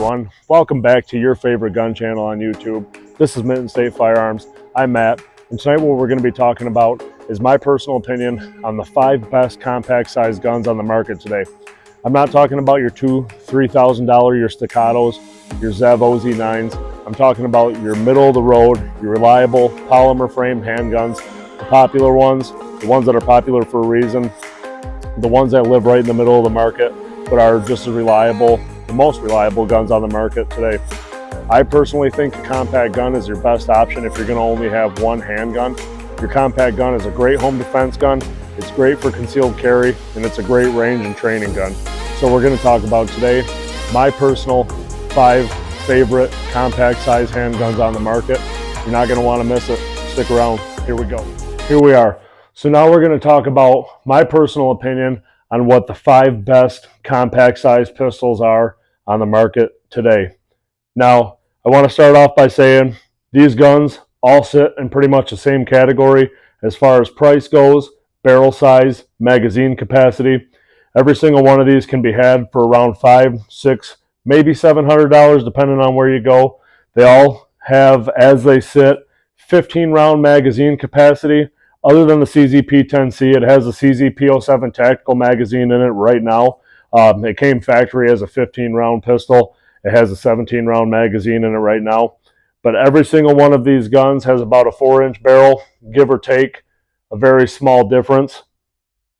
everyone. Welcome back to your favorite gun channel on YouTube. This is Mitten State Firearms. I'm Matt, and tonight what we're going to be talking about is my personal opinion on the 5 best compact size guns on the market today. I'm not talking about your $2,000-$3,000, your staccatos, your Zev OZ9s. I'm talking about your middle of the road, your reliable polymer frame handguns, the popular ones, the ones that are popular for a reason, the ones that live right in the middle of the market, but are just as reliable, the most reliable guns on the market today. I personally think a compact gun is your best option if you're going to only have one handgun. Your compact gun is a great home defense gun, it's great for concealed carry, and it's a great range and training gun. So we're going to talk about today my personal 5 favorite compact size handguns on the market. You're not going to want to miss it. Stick around. Here we go. Here we are. So now we're going to talk about my personal opinion on what the 5 best compact size pistols are on the market today. Now, I want to start off by saying these guns all sit in pretty much the same category as far as price goes, barrel size, magazine capacity. Every single one of these can be had for around $500, $600, maybe $700 depending on where you go. They all have, as they sit, 15-round magazine capacity. Other than the CZP-10C, it has a CZP-07 tactical magazine in it right now. It came factory as a 15-round pistol. It has a 17-round magazine in it right now. But every single one of these guns has about a 4-inch barrel, give or take, a very small difference.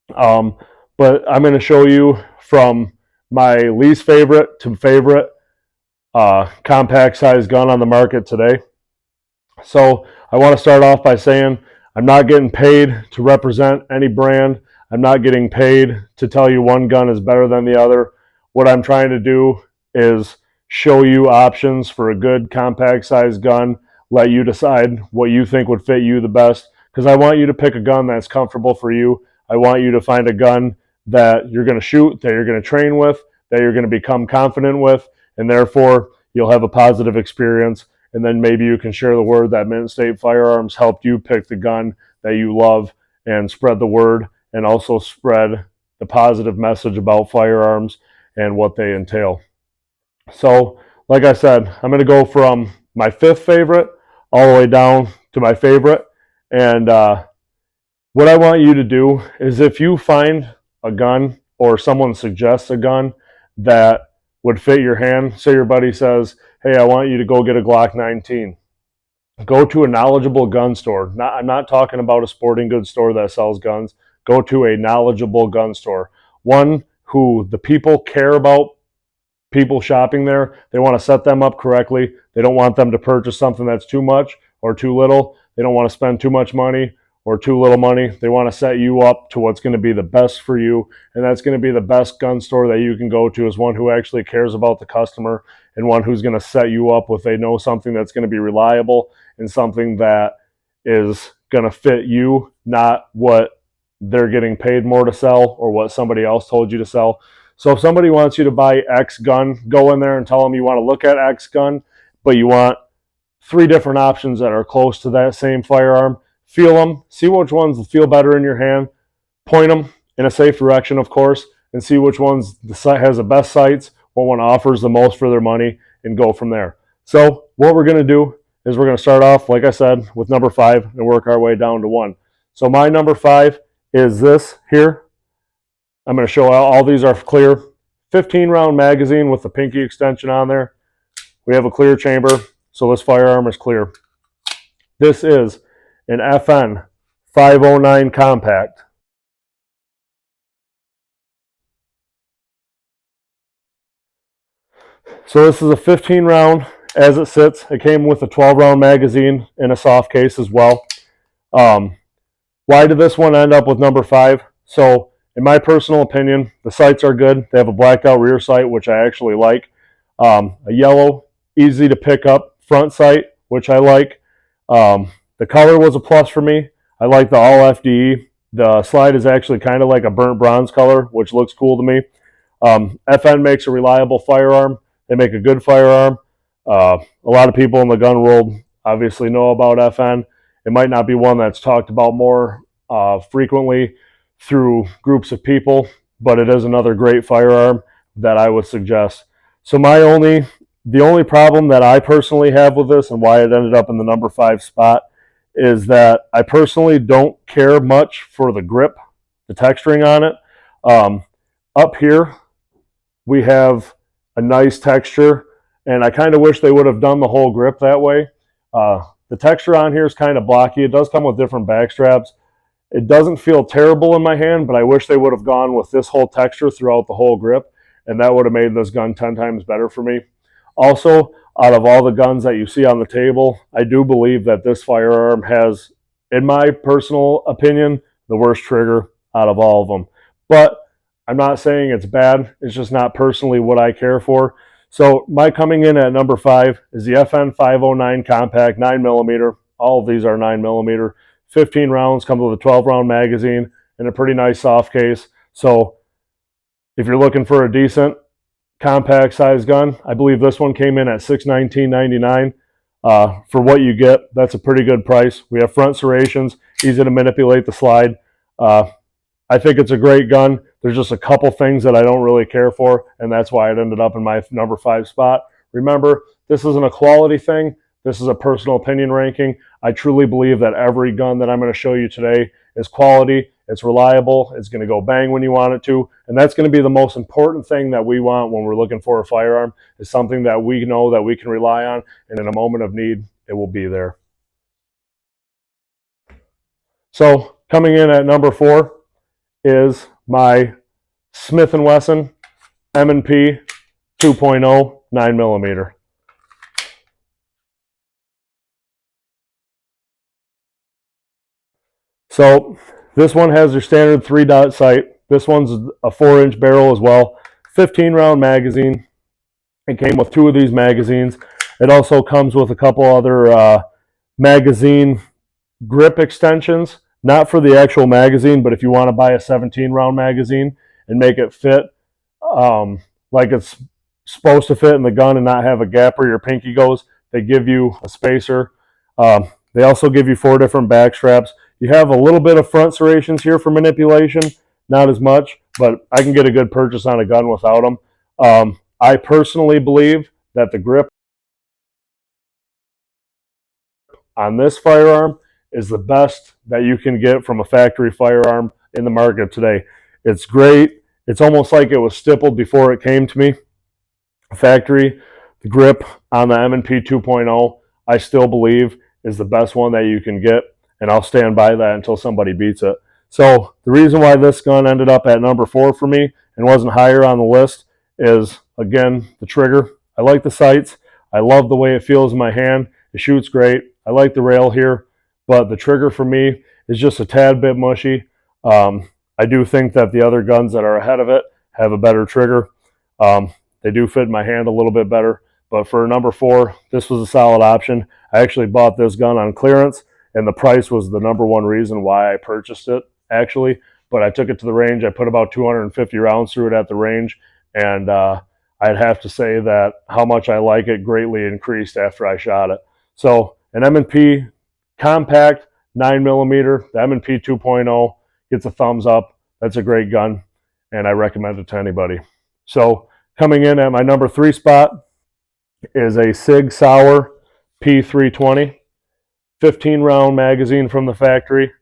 But I'm going to show you from my least favorite to favorite compact size gun on the market today. So I want to start off by saying I'm not getting paid to represent any brand. I'm not getting paid to tell you one gun is better than the other. What I'm trying to do is show you options for a good compact size gun, let you decide what you think would fit you the best, because I want you to pick a gun that's comfortable for you. I want you to find a gun that you're going to shoot, that you're going to train with, that you're going to become confident with, and therefore you'll have a positive experience. And then maybe you can share the word that Mitten State Firearms helped you pick the gun that you love and spread the word, and also spread the positive message about firearms and what they entail. So, like I said, I'm going to go from my 5th favorite all the way down to my favorite. And what I want you to do is, if you find a gun or someone suggests a gun that would fit your hand, say your buddy says, hey, I want you to go get a Glock 19. Go to a knowledgeable gun store. I'm not talking about a sporting goods store that sells guns. Go to a knowledgeable gun store. One who the people care about people shopping there. They want to set them up correctly. They don't want them to purchase something that's too much or too little. They don't want to spend too much money or too little money. They want to set you up to what's going to be the best for you, and that's going to be the best gun store that you can go to, is one who actually cares about the customer, and one who's going to set you up with, they know, something that's going to be reliable and something that is going to fit you, not what they're getting paid more to sell or what somebody else told you to sell. So if somebody wants you to buy X gun, go in there and tell them you want to look at X gun, but you want 3 different options that are close to that same firearm. Feel them, see which ones feel better in your hand, point them in a safe direction, of course, and see which ones has the best sights, what one offers the most for their money, and go from there. So what we're going to do is we're going to start off, like I said, with number 5 and work our way down to 1. So my number 5 is this here. I'm going to show all these are clear. 15-round magazine with the pinky extension on there. We have a clear chamber, so this firearm is clear. This is an FN 509 compact. So this is a 15-round as it sits. It came with a 12-round magazine in a soft case as well. Why did this one end up with number 5? So in my personal opinion, the sights are good. They have a blacked out rear sight, which I actually like. A yellow, easy to pick up front sight, which I like. The color was a plus for me. I like the all FDE. The slide is actually kind of like a burnt bronze color, which looks cool to me. FN makes a reliable firearm. They make a good firearm. A lot of people in the gun world obviously know about FN. It might not be one that's talked about more frequently through groups of people, but it is another great firearm that I would suggest. So my only The only problem that I personally have with this and why it ended up in the number 5 spot is that I personally don't care much for the grip, the texturing on it. Up here, we have a nice texture, and I kind of wish they would have done the whole grip that way. The texture on here is kind of blocky. It does come with different back straps. It doesn't feel terrible in my hand, but I wish they would have gone with this whole texture throughout the whole grip, and that would have made this gun 10 times better for me. Also, out of all the guns that you see on the table, I do believe that this firearm has, in my personal opinion, the worst trigger out of all of them. But I'm not saying it's bad. It's just not personally what I care for. So my coming in at number 5 is the FN 509 Compact 9mm. All of these are 9mm. 15 rounds, comes with a 12-round magazine and a pretty nice soft case. So if you're looking for a decent compact size gun, I believe this one came in at $619.99. For what you get, that's a pretty good price. We have front serrations, easy to manipulate the slide. I think it's a great gun. There's just a couple things that I don't really care for, and that's why it ended up in my number 5 spot. Remember, this isn't a quality thing. This is a personal opinion ranking. I truly believe that every gun that I'm going to show you today is quality. It's reliable. It's going to go bang when you want it to. And that's going to be the most important thing that we want when we're looking for a firearm, is something that we know that we can rely on, and in a moment of need, it will be there. So coming in at number 4 is my Smith & Wesson M&P 2.0 9mm. So this one has your standard 3-dot sight. This one's a 4-inch barrel as well. 15-round magazine. It came with 2 of these magazines. It also comes with a couple other magazine grip extensions. Not for the actual magazine, but if you want to buy a 17-round magazine and make it fit like it's supposed to fit in the gun and not have a gap where your pinky goes, they give you a spacer. They also give you 4 different back straps. You have a little bit of front serrations here for manipulation, not as much, but I can get a good purchase on a gun without them. I personally believe that the grip on this firearm is the best that you can get from a factory firearm in the market today. It's great. It's almost like it was stippled before it came to me. Factory, the grip on the M&P 2.0, I still believe is the best one that you can get, and I'll stand by that until somebody beats it. So the reason why this gun ended up at number 4 for me and wasn't higher on the list is, again, the trigger. I like the sights. I love the way it feels in my hand. It shoots great. I like the rail here, but the trigger for me is just a tad bit mushy. I do think that the other guns that are ahead of it have a better trigger. They do fit in my hand a little bit better, but for number 4, this was a solid option. I actually bought this gun on clearance, and the price was the number 1 reason why I purchased it, actually. But I took it to the range. I put about 250 rounds through it at the range, and I'd have to say that how much I like it greatly increased after I shot it. So an M&P compact 9mm, the M&P 2.0 gets a thumbs up. That's a great gun, and I recommend it to anybody. So coming in at my number 3 spot is a Sig Sauer P320, 15-round magazine from the factory,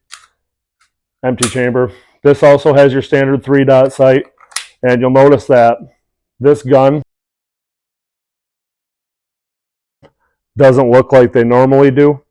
empty chamber. This also has your standard 3-dot sight, and you'll notice that this gun doesn't look like they normally do.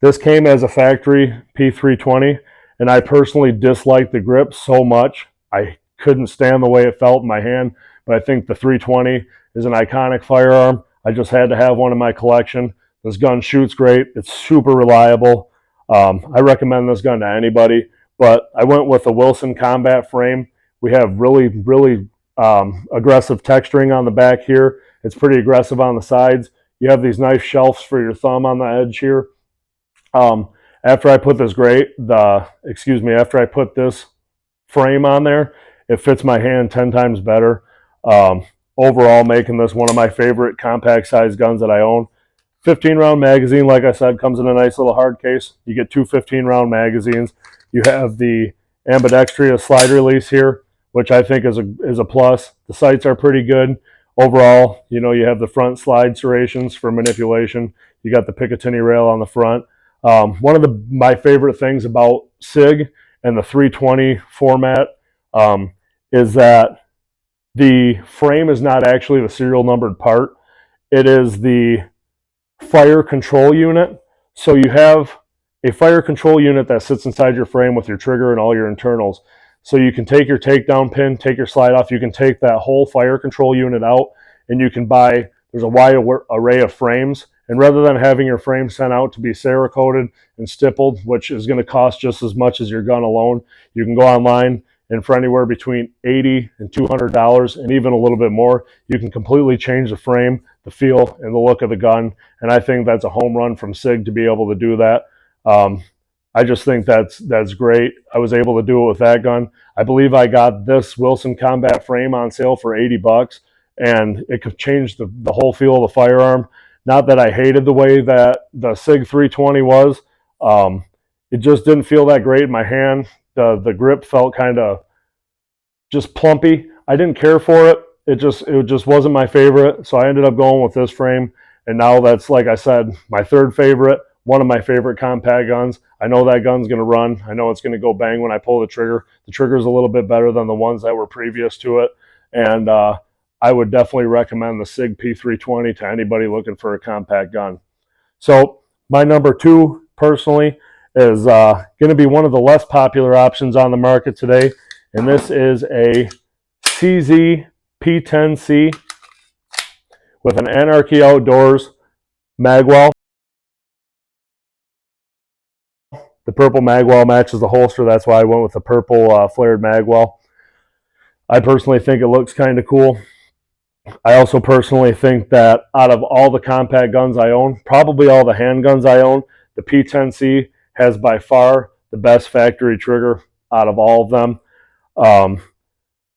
This came as a factory P320, and I personally disliked the grip so much. I couldn't stand the way it felt in my hand, but I think the 320 is an iconic firearm. I just had to have one in my collection. This gun shoots great. It's super reliable. I recommend this gun to anybody, but I went with a Wilson combat frame. We have really, really aggressive texturing on the back here. It's pretty aggressive on the sides. You have these nice shelves for your thumb on the edge here. After I put this after I put this frame on there, it fits my hand 10 times better. Overall, making this one of my favorite compact size guns that I own. 15-round magazine, like I said, comes in a nice little hard case. You get 2 15-round magazines. You have the ambidextrous slide release here, which I think is a plus. The sights are pretty good. Overall, you know, you have the front slide serrations for manipulation. You got the Picatinny rail on the front. One of my favorite things about SIG and the 320 format is that the frame is not actually the serial numbered part. It is the fire control unit. So you have a fire control unit that sits inside your frame with your trigger and all your internals. So you can take your takedown pin, take your slide off. You can take that whole fire control unit out, and you can buy, there's a wide array of frames. And rather than having your frame sent out to be Cerakoted and stippled, which is going to cost just as much as your gun alone, you can go online, and for anywhere between $80 and $200 and even a little bit more, you can completely change the frame, the feel, and the look of the gun. And I think that's a home run from SIG to be able to do that. I just think that's great. I was able to do it with that gun. I believe I got this Wilson Combat frame on sale for $80, and it could change the whole feel of the firearm. Not that I hated the way that the SIG 320 was. It just didn't feel that great in my hand. The grip felt kind of just plumpy. I didn't care for it. It just wasn't my favorite. So I ended up going with this frame. And now that's, like I said, my third favorite, one of my favorite compact guns. I know that gun's going to run. I know it's going to go bang when I pull the trigger. The trigger's a little bit better than the ones that were previous to it. And I would definitely recommend the SIG P320 to anybody looking for a compact gun. So my number two, personally, is going to be one of the less popular options on the market today, and this is a CZ P10C with an Anarchy Outdoors magwell. The purple magwell matches the holster. That's why I went with the purple flared magwell. I personally think it looks kind of cool. I also personally think that out of all the compact guns I own, probably all the handguns I own, the P10C has by far the best factory trigger out of all of them.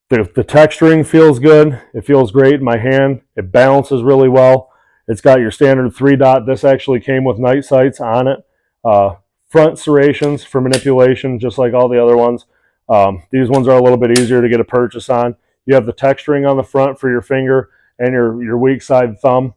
The texturing feels good. It feels great in my hand. It balances really well. It's got your standard 3-dot. This actually came with night sights on it. Front serrations for manipulation, just like all the other ones. These ones are a little bit easier to get a purchase on. You have the texturing on the front for your finger and your weak side thumb.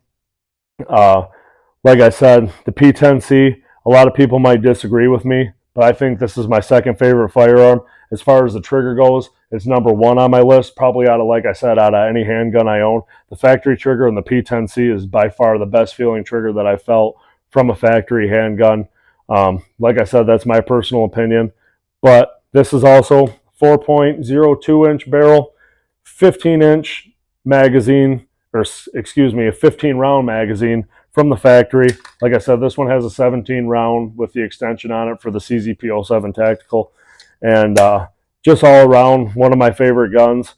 Like I said, the P10C, a lot of people might disagree with me, but I think this is my second favorite firearm. As far as the trigger goes, it's number one on my list, probably out of, like I said, out of any handgun I own. The factory trigger and the P10C is by far the best feeling trigger that I felt from a factory handgun. Like I said, that's my personal opinion, but this is also 4.02-inch barrel, 15-inch magazine, or excuse me, a 15-round magazine from the factory. Like I said, this one has a 17-round with the extension on it for the CZP-07 Tactical. And just all around, one of my favorite guns.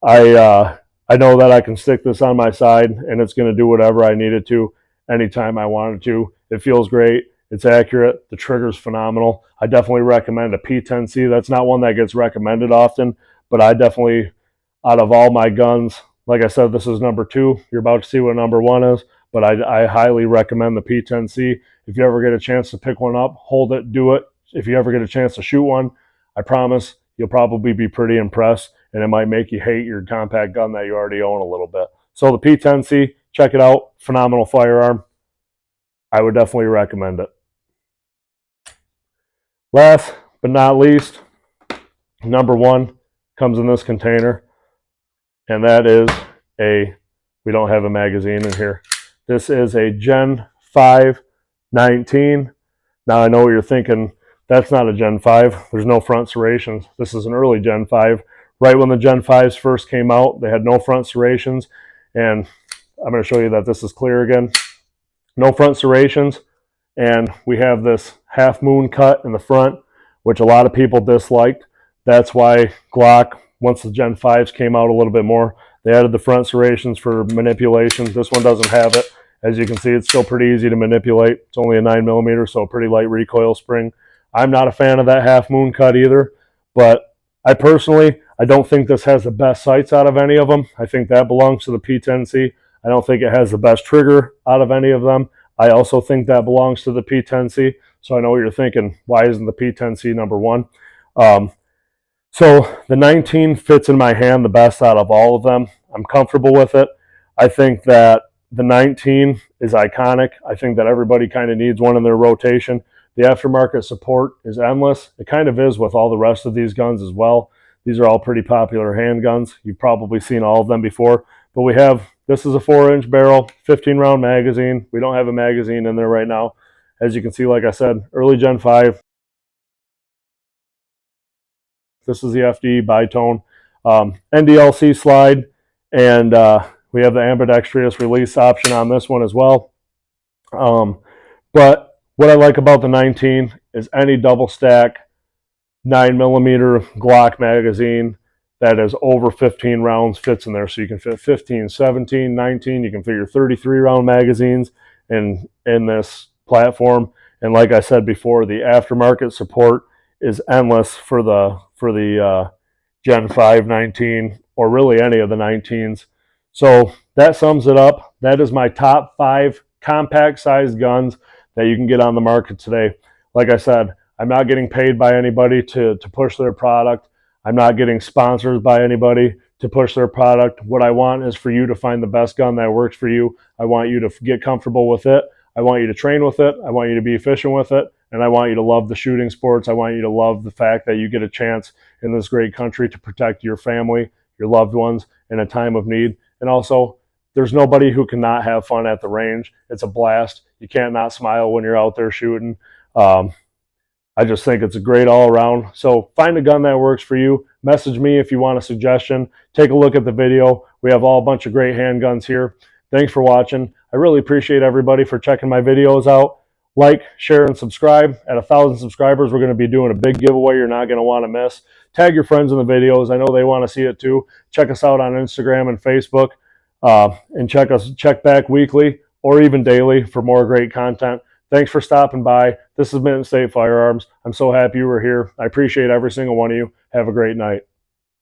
I know that I can stick this on my side, and it's going to do whatever I need it to anytime I want it to. It feels great. It's accurate. The trigger's phenomenal. I definitely recommend a P10C. That's not one that gets recommended often, but I definitely, out of all my guns, like I said, this is number two. You're about to see what number one is, but I highly recommend the P10C. If you ever get a chance to pick one up, hold it, do it. If you ever get a chance to shoot one, I promise you'll probably be pretty impressed, and it might make you hate your compact gun that you already own a little bit. So the P10C, check it out. Phenomenal firearm. I would definitely recommend it. Last but not least, number one comes in this container, and that is we don't have a magazine in here. This is a Gen 5 19. Now I know what you're thinking, that's not a Gen 5. There's no front serrations. This is an early Gen 5. Right when the Gen 5s first came out, they had no front serrations, and I'm going to show you that this is clear again. No front serrations, and we have this half moon cut in the front, which a lot of people disliked. That's why Glock, once the Gen 5s came out a little bit more, they added the front serrations for manipulation. This one doesn't have it. As you can see, it's still pretty easy to manipulate. It's only a 9mm, so a pretty light recoil spring. I'm not a fan of that half moon cut either, but I don't think this has the best sights out of any of them. I think that belongs to the P10C. I don't think it has the best trigger out of any of them. I also think that belongs to the P10C. So I know what you're thinking. Why isn't the P10C number one? So the 19 fits in my hand the best out of all of them. I'm comfortable with it. I think that the 19 is iconic. I think that everybody kind of needs one in their rotation. The aftermarket support is endless. It kind of is with all the rest of these guns as well. These are all pretty popular handguns. You've probably seen all of them before. But we have, this is a 4-inch barrel, 15-round magazine. We don't have a magazine in there right now. As you can see, like I said, early Gen 5. This is the FD bitone. NDLC slide, and we have the ambidextrous release option on this one as well. But what I like about the 19 is any double stack 9mm Glock magazine that is over 15 rounds fits in there. So you can fit 15, 17, 19. You can fit your 33-round magazines in this platform. And like I said before, the aftermarket support is endless for the Gen 5 19, or really any of the 19s. So that sums it up. That is my top 5 compact sized guns that you can get on the market today. Like I said, I'm not getting paid by anybody to push their product. I'm not getting sponsored by anybody to push their product. What I want is for you to find the best gun that works for you. I want you to get comfortable with it. I want you to train with it. I want you to be efficient with it. And I want you to love the shooting sports. I want you to love the fact that you get a chance in this great country to protect your family, your loved ones in a time of need. And also, there's nobody who cannot have fun at the range. It's a blast. You can't not smile when you're out there shooting. I just think it's a great all around. So find a gun that works for you. Message me if you want a suggestion. Take a look at the video. We have all a bunch of great handguns here. Thanks for watching. I really appreciate everybody for checking my videos out. Like, share, and subscribe. At 1,000 subscribers, we're going to be doing a big giveaway you're not going to want to miss. Tag your friends in the videos. I know they want to see it too. Check us out on Instagram and Facebook. And check back weekly or even daily for more great content. Thanks for stopping by. This is Mitten State Firearms. I'm so happy you were here. I appreciate every single one of you. Have a great night.